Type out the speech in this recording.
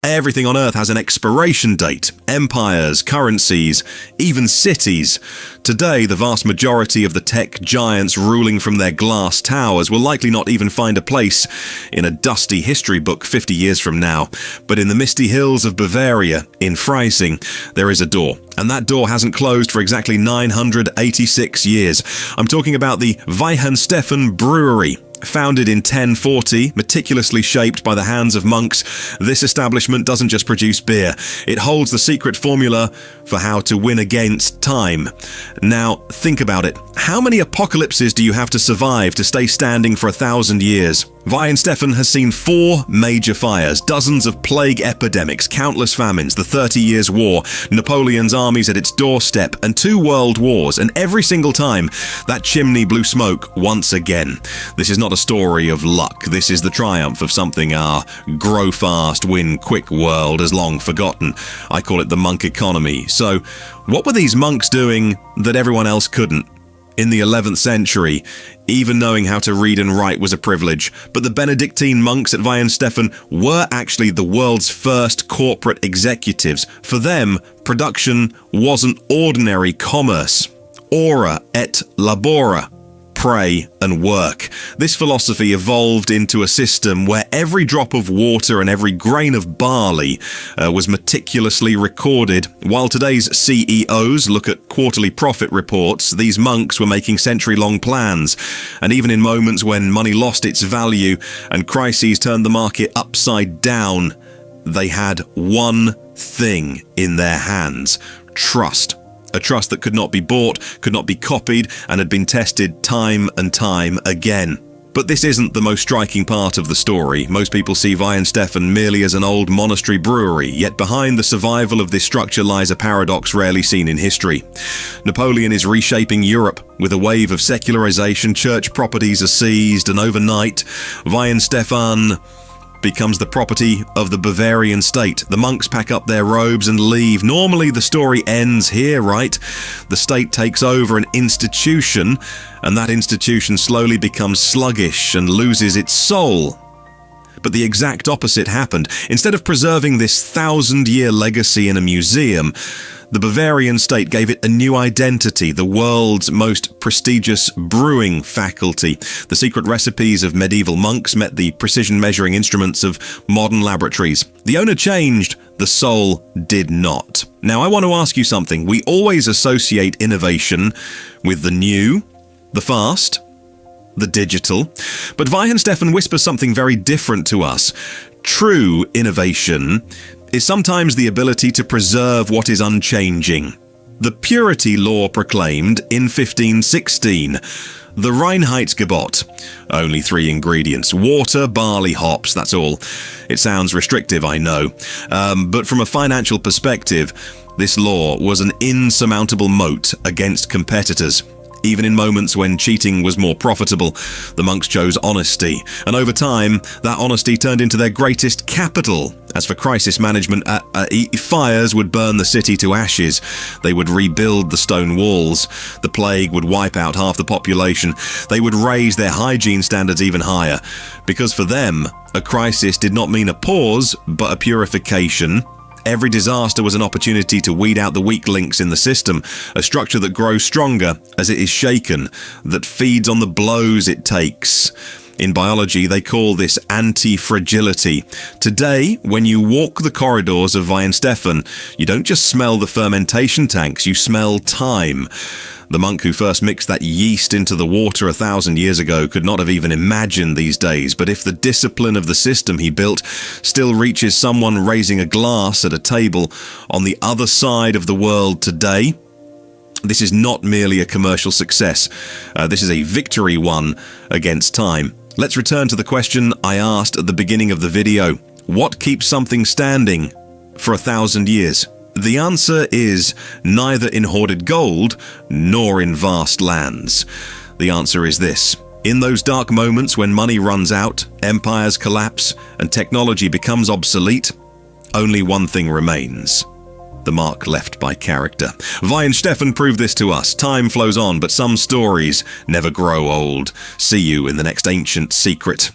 Everything on Earth has an expiration date. Empires, currencies, even cities. Today, the vast majority of the tech giants ruling from their glass towers will likely not even find a place in a dusty history book 50 years from now. But in the misty hills of Bavaria, in Freising, there is a door. And that door hasn't closed for exactly 986 years. I'm talking about the Weihenstephan brewery. Founded in 1040, meticulously shaped by the hands of monks, this establishment doesn't just produce beer. It holds the secret formula for how to win against time. Now, think about it. How many apocalypses do you have to survive to stay standing for 1,000 years? Weihenstephan has seen 4 major fires, dozens of plague epidemics, countless famines, the 30 Years' War, Napoleon's armies at its doorstep, and 2 world wars, and every single time, that chimney blew smoke once again. This is not a story of luck. This is the triumph of something our grow fast, win quick world has long forgotten. I call it the monk economy. So, what were these monks doing that everyone else couldn't? In the 11th century, even knowing how to read and write was a privilege, but the Benedictine monks at Weihenstephan were actually the world's first corporate executives. For them, production wasn't ordinary commerce. Ora et labora. Pray and work. This philosophy evolved into a system where every drop of water and every grain of barley was meticulously recorded. While today's CEOs look at quarterly profit reports, these monks were making century-long plans. And even in moments when money lost its value and crises turned the market upside down, they had one thing in their hands: trust. A trust that could not be bought, could not be copied, and had been tested time and time again. But this isn't the most striking part of the story. Most people see Weihenstephan merely as an old monastery brewery, yet behind the survival of this structure lies a paradox rarely seen in history. Napoleon is reshaping Europe. With a wave of secularization, church properties are seized, and overnight, Weihenstephan becomes the property of the Bavarian state. The monks pack up their robes and leave. Normally the story ends here, right? The state takes over an institution, and that institution slowly becomes sluggish and loses its soul. But the exact opposite happened. Instead of preserving this 1,000-year legacy in a museum, the Bavarian state gave it a new identity, the world's most prestigious brewing faculty. The secret recipes of medieval monks met the precision measuring instruments of modern laboratories. The owner changed, the soul did not. Now, I want to ask you something. We always associate innovation with the new, the fast, the digital. But Weihenstephan whispers something very different to us. True innovation is sometimes the ability to preserve what is unchanging. The purity law proclaimed in 1516. The Reinheitsgebot. Only 3 ingredients: water, barley, hops, that's all. It sounds restrictive, I know. But from a financial perspective, this law was an insurmountable moat against competitors. Even in moments when cheating was more profitable, the monks chose honesty, and over time, that honesty turned into their greatest capital. As for crisis management, fires would burn the city to ashes. They would rebuild the stone walls. The plague would wipe out half the population. They would raise their hygiene standards even higher, because for them, a crisis did not mean a pause, but a purification. Every disaster was an opportunity to weed out the weak links in the system, a structure that grows stronger as it is shaken, that feeds on the blows it takes. In biology, they call this anti-fragility. Today, when you walk the corridors of Weihenstephan, you don't just smell the fermentation tanks, you smell time. The monk who first mixed that yeast into the water 1,000 years ago could not have even imagined these days, but if the discipline of the system he built still reaches someone raising a glass at a table on the other side of the world today, this is not merely a commercial success. This is a victory won against time. Let's return to the question I asked at the beginning of the video. What keeps something standing for 1,000 years? The answer is neither in hoarded gold nor in vast lands. The answer is this. In those dark moments when money runs out, empires collapse, and technology becomes obsolete, only one thing remains: the mark left by character. Weihenstephan proved this to us. Time flows on, but some stories never grow old. See you in the next ancient secret.